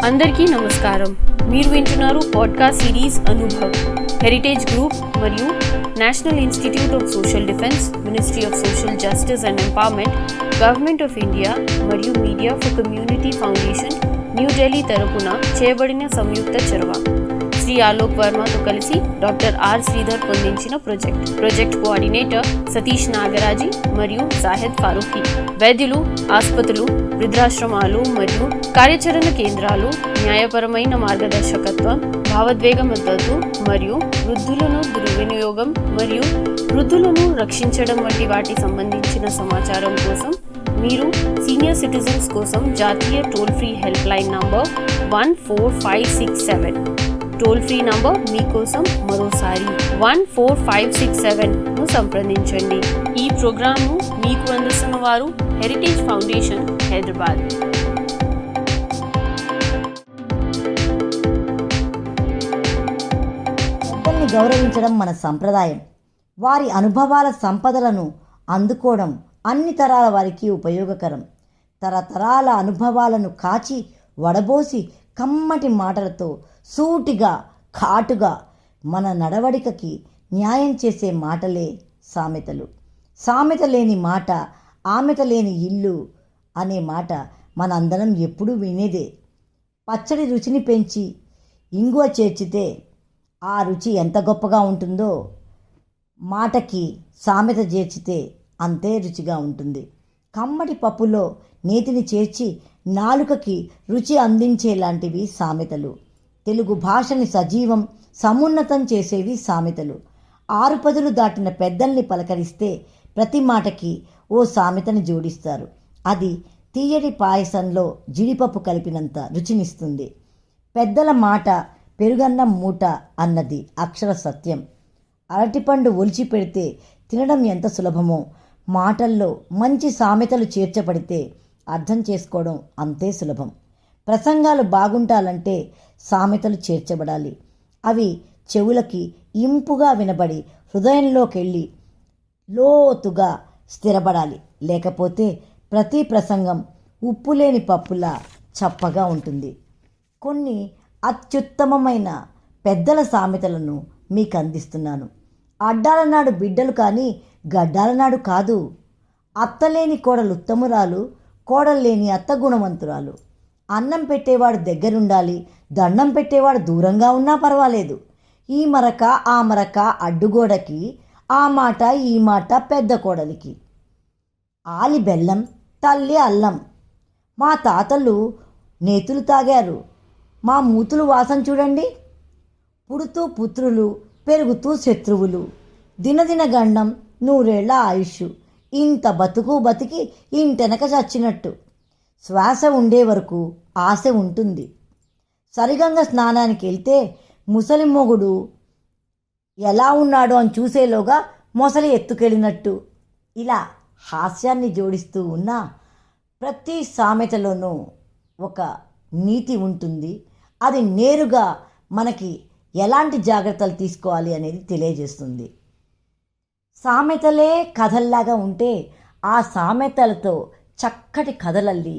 అందరికీ నమస్కారం. మీరు వింటున్నారు podcast series Anubhav, heritage group మరియు national institute of social defence, ministry of social justice and empowerment, government of India మరియు media for community foundation New Delhi తరపున చేయబడిన సంయుక్త చొరవ. శ్రీ ఆలోక్ వర్మతో కలిసి డాక్టర్ ఆర్ శ్రీధర్ పొందించిన ప్రాజెక్ట్ కోఆర్డినేటర్ సతీష్ నాగరాజీ మరియు జాహిద్ ఫారూఖీ. వైద్యులు, ఆసుపత్రులు, వృద్ధాశ్రమాలు మరియు కార్యాచరణ కేంద్రాలు న్యాయపరమైన మార్గదర్శకత్వం, భావోద్వేగ మద్దతు మరియు వృద్ధులను దుర్వినియోగం మరియు వృద్ధులను రక్షించడం వంటి వాటి సంబంధించిన సమాచారం కోసం మీరు సీనియర్ సిటిజన్స్ కోసం జాతీయ toll free helpline number 14567 toll free number మీకోసం మరోసారి 14567ను సంప్రదించండి. ఈ ప్రోగ్రాంను మీకు అందిస్తున్న వారు హెరిటేజ్ ఫౌండేషన్, హైదరాబాద్. పెద్దల్ని గౌరవించడం మన సంప్రదాయం. వారి అనుభవాల సంపదలను అందుకోవడం అన్ని తరాల వారికి ఉపయోగకరం. తరతరాల అనుభవాలను కాచి వడబోసి కమ్మటి మాటలతో సూటిగా ఘాటుగా మన నడవడికకి న్యాయం చేసే మాటలే సామెతలు. సామెత లేని మాట ఆమెత లేని ఇల్లు అనే మాట మనందరం ఎప్పుడూ వినేదే. పచ్చడి రుచిని పెంచి ఇంగువ చేర్చితే ఆ రుచి ఎంత గొప్పగా ఉంటుందో మాటకి సామెత చేర్చితే అంతే రుచిగా ఉంటుంది. కమ్మటి పప్పులో నేతిని చేర్చి నాలుకకి రుచి అందించేలాంటివి సామెతలు. తెలుగు భాషని సజీవం సమున్నతం చేసేవి సామెతలు. 6 పదులు దాటిన పెద్దల్ని పలకరిస్తే ప్రతి మాటకి ఓ సామెతని జోడిస్తారు. అది తీయటి పాయసంలో జీడిపప్పు కలిపినంత రుచినిస్తుంది. పెద్దల మాట పెరుగన్నం మూట అన్నది అక్షర సత్యం. అరటిపండు ఒలిచి పెడితే తినడం ఎంత సులభమో మాటల్లో మంచి సామెతలు చేర్చబడితే అర్థం చేసుకోవడం అంతే సులభం. ప్రసంగాలు బాగుంటాలంటే సామెతలు చేర్చబడాలి. అవి చెవులకి ఇంపుగా వినబడి హృదయంలోకెళ్ళి లోతుగా స్థిరపడాలి. లేకపోతే ప్రతి ప్రసంగం ఉప్పులేని పప్పులా చప్పగా ఉంటుంది. కొన్ని అత్యుత్తమమైన పెద్దల సామెతలను మీకు అందిస్తున్నాను. అడ్డాల నాడు బిడ్డలు కానీ గడ్డాల నాడు కాదు. అత్తలేని కోడలు ఉత్తమురాలు, కోడల్లేని అత్త గుణవంతురాలు. అన్నం పెట్టేవాడు దగ్గరుండాలి, దండం పెట్టేవాడు దూరంగా ఉన్నా పర్వాలేదు. ఈ మరక ఆ మరక అడ్డుగోడకి, ఆ మాట ఈ మాట పెద్ద కోడలికి. ఆలి బెల్లం, తల్లి అల్లం. మా తాతలు నేతులు తాగారు, మా మూతులు వాసన చూడండి. పుడుతూ పుత్రులు, పెరుగుతూ శత్రువులు. దినదిన గండం, 100 ఏళ్ల ఆయుష్. ఇంత బతుకు బతికి ఇంటెనక చచ్చినట్టు. శ్వాస ఉండే వరకు ఆశ ఉంటుంది. సరిగంగ స్నానానికి వెళ్తే ముసలి మొగుడు ఎలా ఉన్నాడో అని చూసేలోగా మొసలి ఎత్తుకెళ్ళినట్టు. ఇలా హాస్యాన్ని జోడిస్తూ ఉన్న ప్రతి సామెతలోనూ ఒక నీతి ఉంటుంది. అది నేరుగా మనకి ఎలాంటి జాగ్రత్తలు తీసుకోవాలి అనేది తెలియజేస్తుంది. సామెతలే కథల్లాగా ఉంటే ఆ సామెతలతో చక్కటి కథలల్లి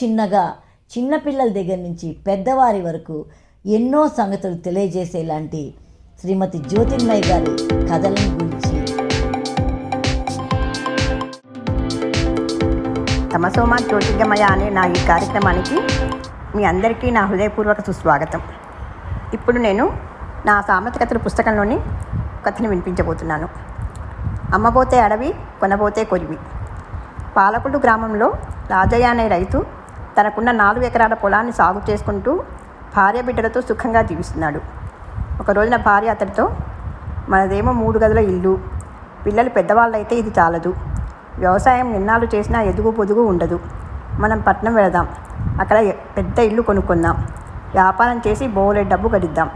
చిన్నగా చిన్నపిల్లల దగ్గర నుంచి పెద్దవారి వరకు ఎన్నో సంగతులు తెలియజేసేలాంటి శ్రీమతి జ్యోతిర్మయి గారి కథలను గురించి. తమసోమ జ్యోతిర్గమయ అనే నా ఈ కార్యక్రమానికి మీ అందరికీ నా హృదయపూర్వక సుస్వాగతం. ఇప్పుడు నేను నా సామెత కథల పుస్తకంలోని కథని వినిపించబోతున్నాను. అమ్మబోతే అడవి, కొనబోతే కొరివి. పాలకుడు గ్రామంలో రాజయ్య అనే రైతు తనకున్న 4 ఎకరాల పొలాన్ని సాగు చేసుకుంటూ భార్య బిడ్డలతో సుఖంగా జీవిస్తున్నాడు. ఒక రోజున భార్య అతడితో, మనదేమో 3 గదుల ఇల్లు, పిల్లలు పెద్దవాళ్ళైతే ఇది చాలదు, వ్యవసాయం ఎన్నాళ్ళు చేసినా ఎదుగు పొదుగు ఉండదు, మనం పట్నం వెళదాం, అక్కడ పెద్ద ఇల్లు కొనుక్కుందాం, వ్యాపారం చేసి బోలెడు డబ్బు గడిద్దాం,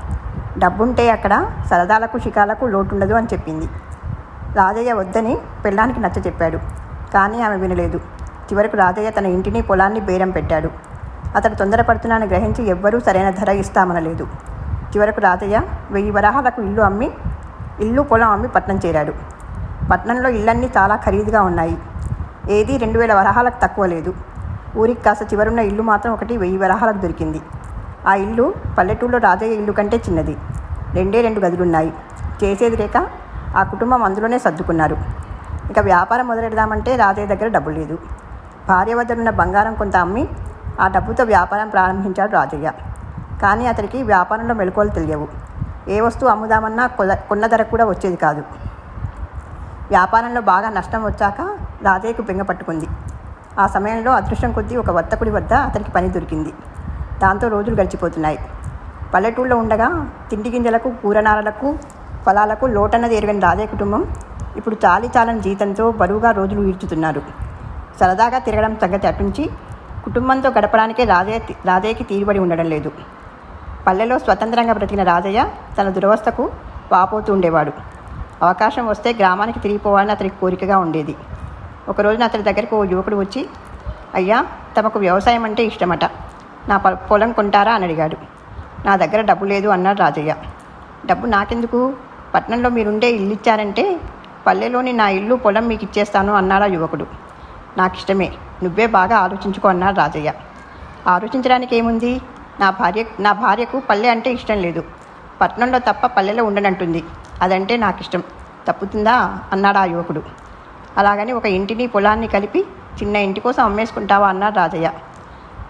డబ్బుంటే అక్కడ సరదాలకు షికాలకు లోటుండదు అని చెప్పింది. రాజయ్య వద్దని పెళ్ళానికి నచ్చ చెప్పాడు. కానీ ఆమె వినలేదు. చివరకు రాజయ్య తన ఇంటిని పొలాన్ని బేరం పెట్టాడు. అతడు తొందరపడుతున్నానని గ్రహించి ఎవ్వరూ సరైన ధర ఇస్తామనలేదు. చివరకు రాజయ్య 1000 వరహాలకు ఇల్లు పొలం అమ్మి పట్నం చేరాడు. పట్నంలో ఇళ్ళన్నీ చాలా ఖరీదుగా ఉన్నాయి. ఏదీ 2000 వరహాలకు తక్కువ లేదు. ఊరికి కాస్త చివరున్న ఇల్లు మాత్రం ఒకటి 1000 వరహాలకు దొరికింది. ఆ ఇల్లు పల్లెటూరులో రాజయ్య ఇల్లు కంటే చిన్నది. 2 గదులున్నాయి. చేసేది లేక ఆ కుటుంబం అందులోనే సర్దుకున్నారు. ఇక వ్యాపారం మొదలెడదామంటే రాజయ్య దగ్గర డబ్బు లేదు. భార్య వద్ద ఉన్న బంగారం కొంత అమ్మి ఆ డబ్బుతో వ్యాపారం ప్రారంభించాడు రాజయ్య. కానీ అతనికి వ్యాపారంలో మెలకువలు తెలియవు. ఏ వస్తువు అమ్ముదామన్నా కొన్న ధర కూడా వచ్చేది కాదు. వ్యాపారంలో బాగా నష్టం వచ్చాక రాజయ్యకు బెంగ పట్టుకుంది. ఆ సమయంలో అదృష్టం కొద్దీ ఒక వర్తకుడి వద్ద అతనికి పని దొరికింది. దాంతో రోజులు గడిచిపోతున్నాయి. పల్లెటూళ్ళలో ఉండగా తిండి గింజలకు, కూరనారలకు, ఫలాలకు లోటన్నది ఎరుగని రాజయ్య కుటుంబం ఇప్పుడు చాలని జీతంతో బరువుగా రోజులు ఈడ్చుతున్నారు. సరదాగా తిరగడం సంగతి అటుంచి కుటుంబంతో గడపడానికే రాజయ్యకి తీరుబడి ఉండడం లేదు. పల్లెలో స్వతంత్రంగా బ్రతికిన రాజయ్య తన దురవస్థకు వాపోతూ ఉండేవాడు. అవకాశం వస్తే గ్రామానికి తిరిగిపోవాలని అతనికి కోరికగా ఉండేది. ఒకరోజున అతని దగ్గరకు ఓ యువకుడు వచ్చి, అయ్యా, తమకు వ్యవసాయం అంటే ఇష్టమట, నా పొలం కొంటారా అని అడిగాడు. నా దగ్గర డబ్బు లేదు అన్నాడు రాజయ్య. డబ్బు నాకెందుకు, పట్నంలో మీరుండే ఇల్లు ఇచ్చారంటే పల్లెలోని నా ఇల్లు పొలం మీకు ఇచ్చేస్తాను అన్నాడా యువకుడు. నాకు ఇష్టమే, నువ్వే బాగా ఆలోచించుకో అన్నాడు రాజయ్య. ఆలోచించడానికి ఏముంది, నా భార్యకు పల్లె అంటే ఇష్టం లేదు, పట్నంలో తప్ప పల్లెలో ఉండనంటుంది, అదంటే నాకు ఇష్టం, తప్పుతుందా అన్నాడు ఆ యువకుడు. అలాగని ఒక ఇంటిని పొలాన్ని కలిపి చిన్న ఇంటి కోసం అమ్మేసుకుంటావా అన్నాడు రాజయ్య.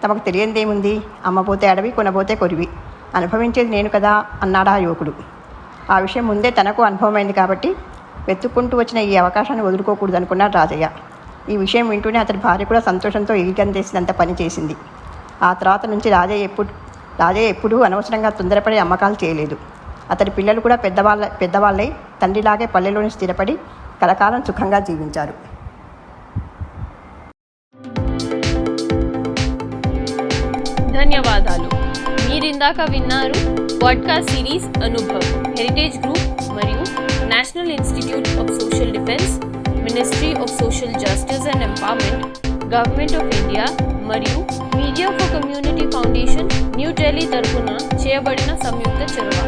తమకు తెలియనిదేముంది, అమ్మపోతే అడవి, కొనబోతే కొరివి, అనుభవించేది నేను కదా అన్నాడు ఆ యువకుడు. ఆ విషయం ముందే తనకు అనుభవమైంది కాబట్టి వెతుక్కుంటూ వచ్చిన ఈ అవకాశాన్ని వదులుకోకూడదు అనుకున్నాడు రాజయ్య. ఈ విషయం వింటూనే అతని భార్య కూడా సంతోషంతో ఈగందేసినంత పని చేసింది. ఆ తర్వాత నుంచి రాజయ్య ఎప్పుడూ అనవసరంగా తొందరపడి అమ్మకాలు చేయలేదు. అతని పిల్లలు కూడా పెద్దవాళ్ళై తండ్రిలాగే పల్లెలోని స్థిరపడి కలకాలం సుఖంగా జీవించారు. ధన్యవాదాలు. మీరిందాక విన్నారు podcast series Anubhav, heritage group మరియు national institute of social defence, ministry of social justice and empowerment, government of India మరియు media for community foundation New Delhi తరఫున చేయబడిన సంయుక్త చొరవ.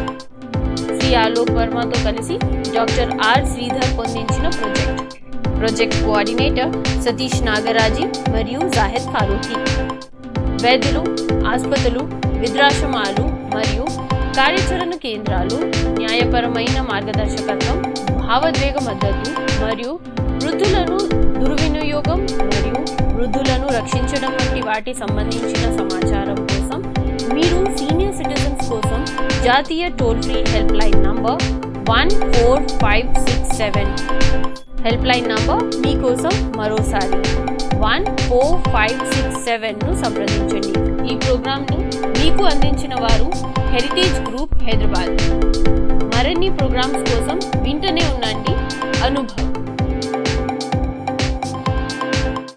శ్రీ ఆలోక్ వర్మతో కలిసి డాక్టర్ ఆర్ శ్రీధర్ పొందించిన ప్రాజెక్ట్ కోఆర్డినేటర్ సతీష్ నాగరాజీ మరియు జాహిద్ ఫారూఖీ. వైద్యులు, ఆసుపత్రులు, వృద్ధాశ్రమాలు మరియు కార్యాచరణ కేంద్రాలు న్యాయపరమైన మార్గదర్శకత్వం, భావోద్వేగ మద్దతు మరియు వృద్ధులను దుర్వినియోగం మరియు వృద్ధులను రక్షించడం వంటి వాటి సంబంధించిన సమాచారం కోసం మీరు సీనియర్ సిటిజన్స్ కోసం జాతీయ toll free helpline number 14567 helpline number మీకోసం మరోసారి 14567ను సంప్రదించండి. ఈ ప్రోగ్రాంను మీకు అందించిన వారు హెరిటేజ్ గ్రూప్ హైదరాబాద్. మరిన్ని ప్రోగ్రామ్స్ కోసం వింటూనే ఉండండి అనుభవ్.